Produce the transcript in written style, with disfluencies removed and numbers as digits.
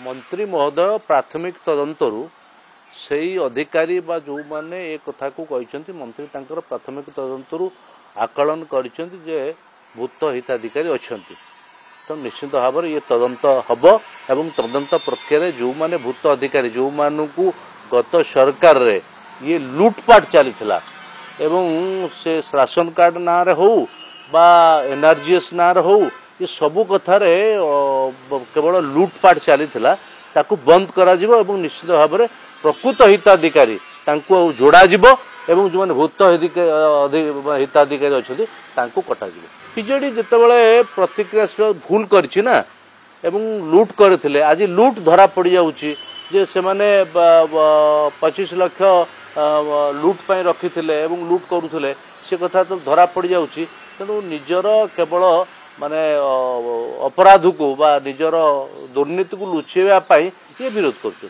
मंत्री महोदय प्राथमिक तदंतरु से अधिकारी बा जो माने ए कथा को कहते मंत्री तांकर प्राथमिक तदंतरु आकलन करिसेंति जे भूत हिताधिकारी अछंती तो निश्चित भाव ये तदंत हब एवं तदंत प्रक्रिया जो माने भूत अधिकारी जो मानू गत सरकार रे ये लूटपाट चलीथिला एवं से राशन कार्ड ना रे हो बा एनआरजीएस ना रे हो ये सबु कथा रे केवल लूटपाट चलीथिला ताकू बंद करा जिवो एवं निश्चित भाव में प्रकृत हिताधिकारी तांको जोड़ा जिवो एवं जो माने भूत हिताधिकारी अच्छे तांको कटा जिवो बीजेडी जितेबाला प्रतिक्रिया भूल करछि ना एवं लूट करथिले आज लूट धरा पड़ जाउछि जे से माने 25 लाख लूट पाई रखिथिले एवं लूट करुथिले से कथा तो धरा पड़ जाउछि तेणु निजर केवल माने अपराध को बा निजर दुर्नीति को लुचेवा पाई ये विरोध करछन।